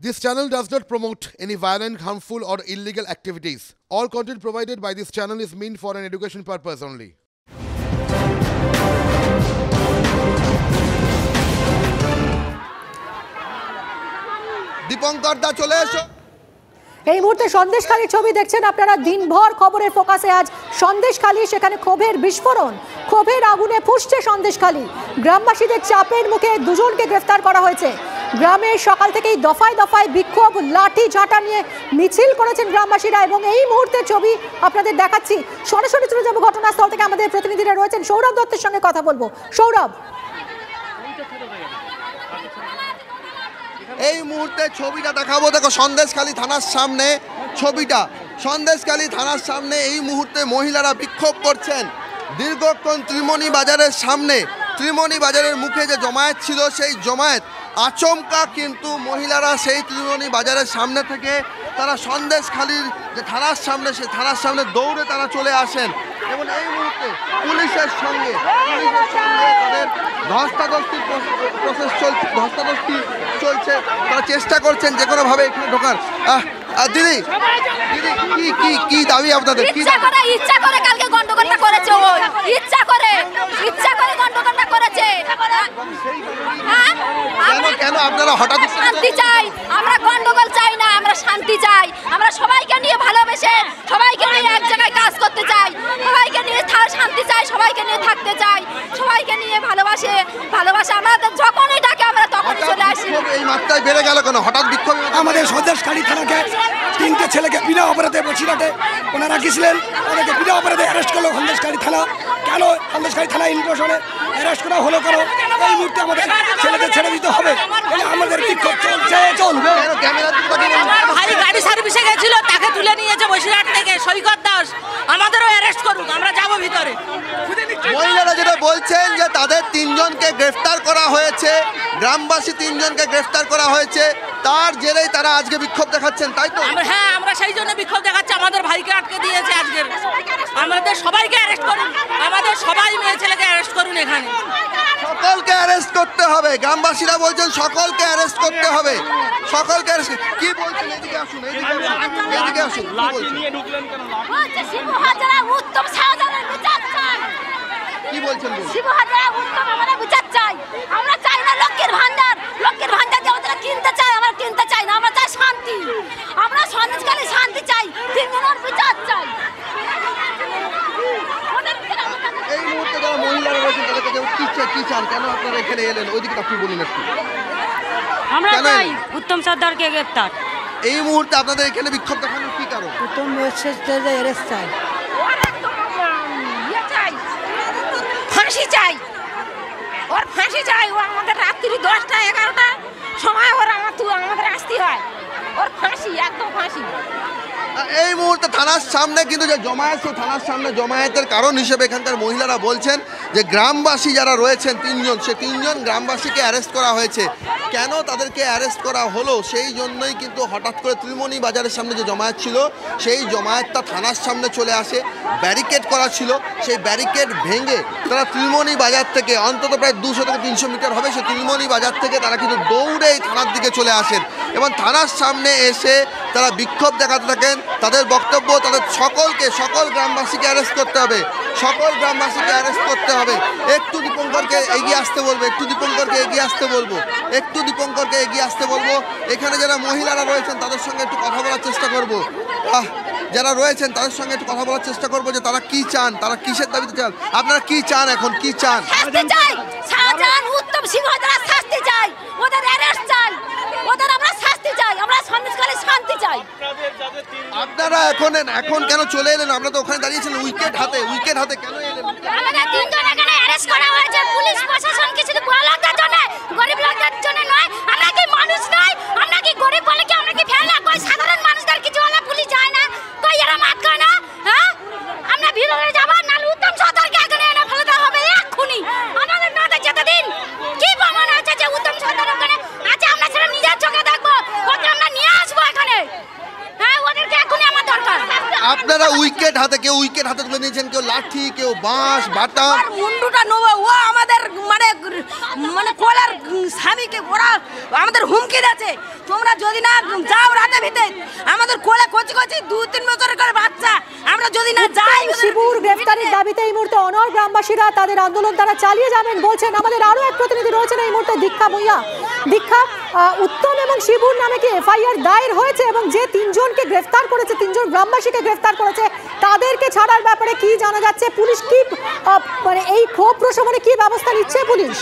This channel does not promote any violent, harmful, or illegal activities. All content provided by this channel is meant for an education purpose only. Dipankar দা চলে এসো। এই মুহূর্তে সন্দেশখালী ছবি দেখছেন আপনারা। দিনভর খবরের ফোকাসে আজ সন্দেশখালী, সেখানে ক্ষোভের বিস্ফোরণ, ক্ষোভের আগুনে ফুঁসছে সন্দেশখালী। গ্রামবাসীদের চাপের মুখে দুজনকে গ্রেফতার করা হয়েছে। গ্রামে সকাল থেকেই দফায় দফায় বিক্ষোভ, লাঠি ঝাঁটা নিয়ে মিছিল করেছেন গ্রামবাসীরা এবং এই মুহূর্তে ছবি আপনাদের দেখাচ্ছি। সরাসরি চলে যাবো ঘটনাস্থল থেকে, আমাদের প্রতিনিধিরা রয়েছেন। সৌরভ দত্তের সঙ্গে কথা বলবো। সৌরভ, এই মুহূর্তে ছবিটা দেখাবো, দেখো সন্দেশখালী থানার সামনে ছবিটা। সন্দেশখালী থানার সামনে এই মুহূর্তে মহিলারা বিক্ষোভ করছেন। দীর্ঘক্ষণ ত্রিমণি বাজারের সামনে, ত্রিমণি বাজারের মুখে যে জমায়েত ছিল সেই জমায়েত আচমকা কিন্তু মহিলারা সেই ত্রিমণি বাজারের সামনে থেকে তারা সন্দেশখালীর যে থানার সামনে, সেই থানার সামনে দৌড়ে তারা চলে আসেন এবং এই মুহূর্তে পুলিশের সঙ্গে তাদের ধস্তাধস্তি চলছে। তারা চেষ্টা করছেন যে কোনোভাবে এখানে ঢোকার। দিদি দিদি কি দাবি আপনাদের? ইচ্ছা করে কালকে গন্ডগোলটা করেছে, ও ইচ্ছা করে গন্ডগোলটা করেছে। কেন আপনারা হঠাৎ? শান্তি চাই আমরা, গন্ডগোল চাই না, আমরা শান্তি চাই। আমরা সবাইকে নিয়ে ভালোবেসে, সবাইকে নিয়ে এক জায়গায় কাজ করতে চাই, সবাইকে নিয়ে শান্তি চাই, সবাইকে নিয়ে থাকতে চাই, সবাইকে নিয়ে ভালোবাসে আমাদের যখনই ডাকে আমরা তখনই চলে আসি। এই মাত্রায় বেড়ে গেল কেন হঠাৎ বিক্ষোভ? আমাদের সন্দেশখালী থানাকে তিনটে ছেলেকে বিনা অপরাধে বসিরহাটে ওনারা গেছিলেন, ওদেরকে বিনা অপরাধে অ্যারেস্ট করলো সন্দেশখালী থানা। কেন সন্দেশখালী থানা ইনকোশনে অ্যারেস্ট করা হলো কেন? এই মুহূর্তে আমাদের ছেলেদের ছেড়ে দিতে হবে। আমাদের বিক্ষোভ চলবে। ভাই গাড়ি সার্ভিসে গেছিল, তাকে তুলে নিয়েছে বসিরহাট থেকে সৈকত দাস। আমাদেরও অ্যারেস্ট করুক, আমরা যাবো ভিতরে। মহিলারা যেটা বলছেন যে তাদের তিনজনকে গ্রেফতার করা হয়েছে, গ্রামবাসী তিনজনকে গ্রেফতার করা হয়েছে, তার জেরেই তারা আজকে বিক্ষোভ দেখাচ্ছেন, তাই তো? হ্যাঁ, আমরা সেই জন্য বিক্ষোভ দেখাচ্ছি। আমাদের ভাইকে আটকে দিয়েছে আজকে। আমাদের সবাইকে অ্যারেস্ট করুন, আমাদের সবাই মেয়ে ছেলেকে অ্যারেস্ট করুন। এখানে সকলকে অ্যারেস্ট করতে হবে। গ্রামবাসীরা বলছেন সকলকে অ্যারেস্ট করতে হবে, সকলকে অ্যারেস্ট। কি বলছেন? এদিকে আসুন, এদিকে আসুন। কি বলছেন? শিবু হাজারা উত্তম আমরা বিচার চাই। আমরা চাই না লক্ষ্মীর ভান্ডার দিয়ে ওদের কিনতে চাই, আমরা কিনতে চাই না। আমরা চাই শান্তি, আমরা সন্দেশখালী শান্তি চাই, তিনজনের বিচার চাই। এই মুহূর্তে যারা মহিলারা রয়েছেন তাদেরকে কি চান? কেন আপনারা এখানে এলেন? ওইদিকে আপনি বলুন একটু। আমরা চাই উত্তম সর্দারকে গ্রেফতার। এই মুহূর্তে আপনাদের এখানে বিক্ষোভ দেখানোর কি কারণ? উত্তম অ্যারেস্ট চাই, ফাঁসি চাই, ওর ফাঁসি চাই। ও আমাদের রাত্রি 10টা 11টা সময় আমাদের আসতে হয়। ওর ফাঁসি, একদম ফাঁসি। এই মুহূর্তে থানার সামনে কিন্তু যে জমায়েত, সেই থানার সামনে জমায়েতের কারণ হিসেবে এখানকার মহিলারা বলছেন যে গ্রামবাসী যারা রয়েছেন তিনজন, সে তিনজন গ্রামবাসীকে অ্যারেস্ট করা হয়েছে। কেন তাদেরকে অ্যারেস্ট করা হলো সেই জন্যই কিন্তু হঠাৎ করে ত্রিমণি বাজারের সামনে যে জমায়েত ছিল সেই জমায়েতটা থানার সামনে চলে আসে। ব্যারিকেড করা ছিল, সেই ব্যারিকেড ভেঙে তারা ত্রিমণি বাজার থেকে অন্তত প্রায় 200 থেকে 300 মিটার হবে, সেই ত্রিমণি বাজার থেকে তারা কিন্তু দৌড়ে এই থানার দিকে চলে আসেন এবং থানার সামনে এসে তারা বিক্ষোভ দেখাতে থাকেন। তাদের বক্তব্য তাদের সকল গ্রামবাসীকে অ্যারেস্ট করতে হবে, সকল গ্রামবাসীকে অ্যারেস্ট করতে হবে। একটু দীপঙ্করকে এগিয়ে আসতে বলবো, একটু দীপঙ্করকে এগিয়ে আসতে বলবো। এখানে যারা মহিলারা রয়েছেন তাদের সঙ্গে একটু কথা বলার চেষ্টা করবো। যে তারা কি চান, তারা কিসের দাবিতে চান। আপনারা কি চান? এখন কি চান? শাস্তি চাই, শাহজাহান উত্তম সিংহ হাজারা শাস্তি চাই, ওদের অ্যারেস্ট চাই, ওদের আমরা শাস্তি চাই, আমরা সন্দেশখালী শান্তি চাই। আপনারা এখন কেন চলে এলেন? আমরা তো ওখানে দাঁড়িয়েছিলেন উইকেট হাতে কেন এলেন? আমাদের তিনজন এখানে অ্যারেস্ট করা হয়েছে পুলিশ প্রশাসন, কিছু বড় লোকদের জন্য, গরিব লোকদের জন্য নয়। আমরা কি মানুষ নয়? আমরা কি গরিব বলে কি আমরা কি ফেল না? কই সাধারণ মানুষদের কিছু হলে পুলিশ যায় না? কই এরা মাত করে না? হ্যাঁ, আমরা ভিতরে যাব না, উত্তম সরদারকে এখানে এনে ফেলে দেওয়া হবে এক্ষুনি। আমাদের না যেতে দিন। কি প্রমাণ আছে যে উত্তম সরদার ওখানে আছে? আমরা সেটা নিজের চোখে দেখবো, ওকে আমরা নিয়ে আসবো এখানে। হ্যাঁ, ওদেরকে এখনই আমার দরকার। আপনারা উইকেট হাতে, কেউ উইকেট হাতে তুলে নিয়েছেন, কেউ লাঠি, কেউ বাঁশ বাটা। মুন্ডুটা নেবো, ও আমাদের মানে কোলার স্বামীকে ওরা আমাদের হুমকি দিয়েছে, তোমরা যদি না 2-3 বছরের করে বাচ্চা, আমরা যদি না যাই শিবুর গ্রেফতারের দাবিতে এই মুহূর্তে অনড় গ্রামবাসীরা তাদের আন্দোলন তারা চালিয়ে যাবেন বলছেন। আমাদের আরো এক প্রতিনিধি রয়েছেন এই মুহূর্তে, দীক্ষা ভূঁইয়া। দীক্ষা, উত্তম এবং শিবুর নামে কি এফআইআর দায়ের হয়েছে এবং যে 3 জনকে গ্রেফতার করেছে, 3 জন গ্রামবাসীকে গ্রেফতার করেছে, তাদেরকে ছাড়ার ব্যাপারে কি জানা যাচ্ছে? পুলিশ কি মানে এই ক্ষোভ প্রশমনে কি ব্যবস্থা নিচ্ছে পুলিশ?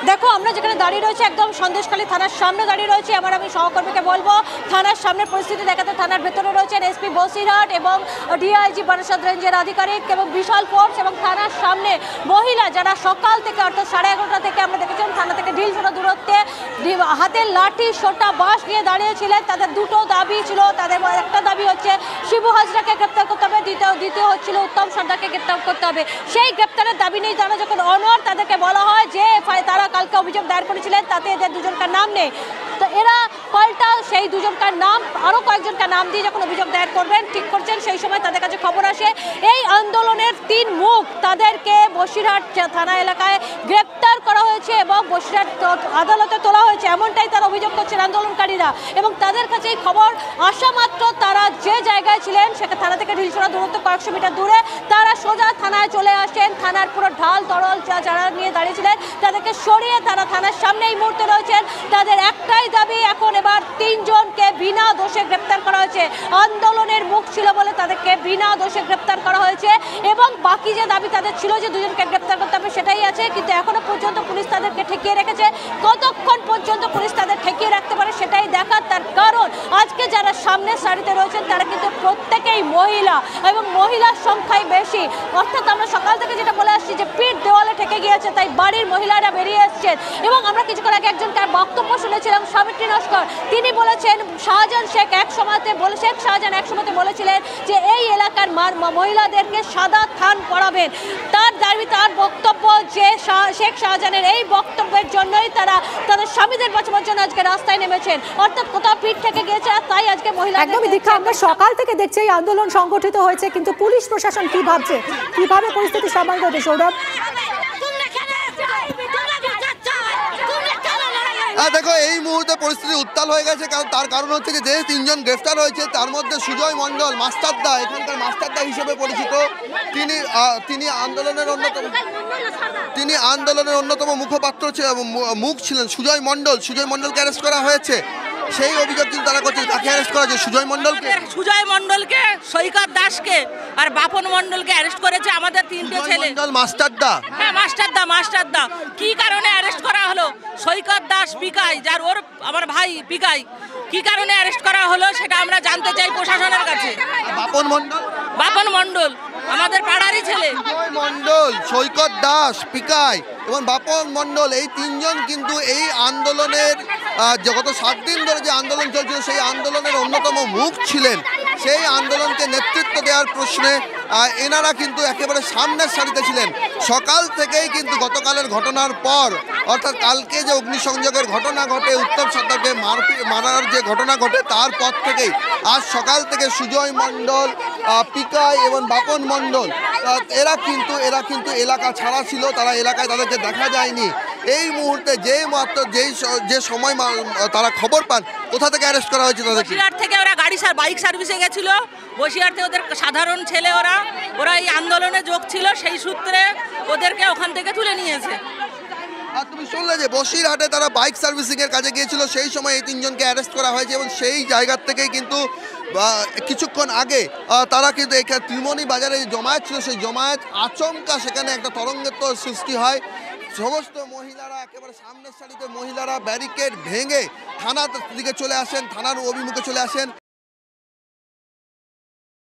দেখো, আমরা যেখানে দাঁড়িয়ে রয়েছে একদম সন্দেশখালী থানার সামনে দাঁড়িয়ে রয়েছে। আমি সহকর্মীকে বলবো থানার সামনের পরিস্থিতি দেখাতে। থানার ভেতরে রয়েছেন এসপি বসিরহাট এবং ডিআইজি বারাসাত রেঞ্জের আধিকারিক এবং বিশাল ফোর্স, এবং থানার সামনে মহিলা যারা সকাল থেকে অর্থাৎ 11:30 থেকে আমরা দেখেছিলাম থানা থেকে ঢিল ছোটা দূরত্বে হাতে লাঠি সোটা বাঁশ নিয়ে দাঁড়িয়েছিলেন। তাদের দুটো দাবি ছিল। তাদের একটা দাবি হচ্ছে শিবু হাজরাকে গ্রেপ্তার করতে হবে, দ্বিতীয় হচ্ছিল উত্তম সর্দারকে গ্রেপ্তার করতে হবে। সেই গ্রেপ্তারের দাবি নিয়ে তারা যখন অনড়, তাদেরকে বলা হয় যে তারা কালকে অভিযোগ দায়ের করেছিলেন, তাতে এদের দুজনকার নাম নেই। তো এরা পাল্টা সেই দুজনকার নাম, আরও কয়েকজনকার নাম দিয়ে যখন অভিযোগ দায়ের করবেন ঠিক করছেন, সেই সময় তাদের কাছে খবর আসে এই আন্দোলনের 3 মুখ তাদেরকে বসিরহাট থানা এলাকায় গ্রেপ্তার করা হয়েছে এবং বসিরহাট আদালতে তোলা হয়েছে, এমনটাই তারা অভিযোগ করছেন আন্দোলনকারীরা। এবং তাদের কাছে এই খবর আসা মাত্র তারা যে জায়গায় ছিলেন সেখানে থানা থেকে ঢিলছোড়া দূরত্ব কয়েকশো মিটার দূরে, তারা সোজা থানায় চলে আসেন। থানার পুরো ঢাল তরল যারা নিয়ে দাঁড়িয়েছিলেন তাদেরকে সরিয়ে তারা থানার সামনে এই মুহূর্তে রয়েছেন। তাদের একটাই দাবি, এখন এবার 3 জনকে বিনা দোষে গ্রেপ্তার করা হয়েছে। আন্দোলনের মুখ ছিল বলে তাদেরকে বিনা দোষে গ্রেপ্তার করা হয়েছে এবং বাকি যে দাবি তাদের ছিল যে 2 জনকে গ্রেপ্তার করতে হবে সেটাই আছে, কিন্তু এখনো পর্যন্ত পুলিশ তাদেরকে ঠেকিয়ে রেখেছে। কতক্ষণ পর্যন্ত পুলিশ তাদের ঠেকিয়ে রাখতে পারে সেটাই দেখার। তার কারণ আজকে যারা সামনের সারিতে রয়েছেন তারা কিন্তু প্রত্যেকেই মহিলা এবং মহিলার সংখ্যাই বেশি। অর্থাৎ আমরা সকাল থেকে যেটা বলে আসছি যে পিঠ দেওয়ালে ঠেকে গিয়েছে, তাই বাড়ির মহিলারা বেরিয়ে এসছেন। এবং আমরা কিছুক্ষণ আগে একজনকার বক্তব্য শুনেছিলাম, সাবিত্রী নস্কর, তিনি বলেছেন শেখ শাহজাহান এক সময়তে বলেছিলেন যে এই এলাকার মহিলাদেরকে সাদা থান পরাবেন। তার দাবি, তার বক্তব্য যে শেখ শাহজাহানের এই বক্তব্যের জন্যই তারা তাদের স্বামীদের বাঁচানোর জন্য আজকে রাস্তায় নেমেছেন। অর্থাৎ কোথাও পিঠ থেকে গিয়েছে, তাই আজকে মহিলা একদমই দীক্ষা। আমরা সকাল থেকে দেখছি এই আন্দোলন সংগঠিত হয়েছে, কিন্তু পুলিশ প্রশাসন কি ভাবছে, কিভাবে পরিস্থিতি সামাল দেবে? সৌরভ, দেখো এই মুহূর্তে পরিস্থিতি উত্তাল হয়ে গেছে, কারণ তার কারণ হচ্ছে যে 3 জন গ্রেফতার হয়েছে তার মধ্যে সুজয় মণ্ডল মাস্টারদা, এখানকার মাস্টারদা হিসেবে পরিচিত, তিনি আন্দোলনের অন্যতম মুখপাত্র মুখ ছিলেন সুজয় মণ্ডলকে অ্যারেস্ট করা হয়েছে। সেই অভিযোগ কিন্তু তারা করছে, তাকে অ্যারেস্ট করা হয়েছে সুজয় মণ্ডলকে, সৈকত দাসকে আর বাপন মণ্ডলকে অ্যারেস্ট করেছে। আমাদের 3টে ছেলে মাস্টারদা, হ্যাঁ মাস্টারদা কি কারণে অ্যারেস্ট করা হলো? সৈকত দাস পিকাই, যার ওর আমার ভাই পিকাই, কি কারণে অ্যারেস্ট করা হলো সেটা আমরা জানতে চাই প্রশাসনের কাছে। বাপন মণ্ডল আমাদের পাড়ারই ছেলে। মণ্ডল, সৈকত দাস, পিকাই এবং বাপন মণ্ডল, এই 3 জন কিন্তু এই আন্দোলনের গত 7 দিন ধরে যে আন্দোলন চলছিল সেই আন্দোলনের অন্যতম মুখ ছিলেন। সেই আন্দোলনকে নেতৃত্ব দেওয়ার প্রশ্নে এনারা কিন্তু একেবারে সামনের সারিতে ছিলেন। সকাল থেকেই কিন্তু গতকালের ঘটনার পর, অর্থাৎ কালকে যে অগ্নিসংযোগের ঘটনা ঘটে, উত্তম সর্দারকে মারার যে ঘটনা ঘটে, তারপর থেকেই আজ সকাল থেকে সুজয় মণ্ডল, পিকাই এবং বাপন মণ্ডল এরা কিন্তু এলাকা ছাড়া ছিল, তারা এলাকায় তাদেরকে দেখা যায়নি। এই মুহূর্তে যে সময় তারা খবর পান কোথা থেকে অ্যারেস্ট করা হয়েছে তাদেরকে, বসিরহাট থেকে ওরা বাইক সার্ভিসে গেছিল, বসিরহাট থেকে ওদের সাধারণ ছেলে, ওরা এই আন্দোলনে যোগ ছিল, সেই সূত্রে ওদেরকে ওখান থেকে তুলে নিয়েছে। আর তুমি শুনলে যে বসিরহাটে তারা বাইক সার্ভিসিং এর কাজে গিয়েছিল, সেই সময় এই 3 জনকে অ্যারেস্ট করা হয়েছে এবং সেই জায়গা থেকেই কিন্তু কিছুক্ষণ আগে তারা কিন্তু এখানে ত্রিমণি বাজারে যে জমায়েত ছিল, সেই জমায়েত আচমকা সেখানে একটা তরঙ্গের সৃষ্টি হয়। সমস্ত মহিলারা, একেবারে সামনের সারিতে মহিলারা ব্যারিকেড ভেঙে থানার দিকে চলে আসেন, থানার অভিমুখে চলে আসেন।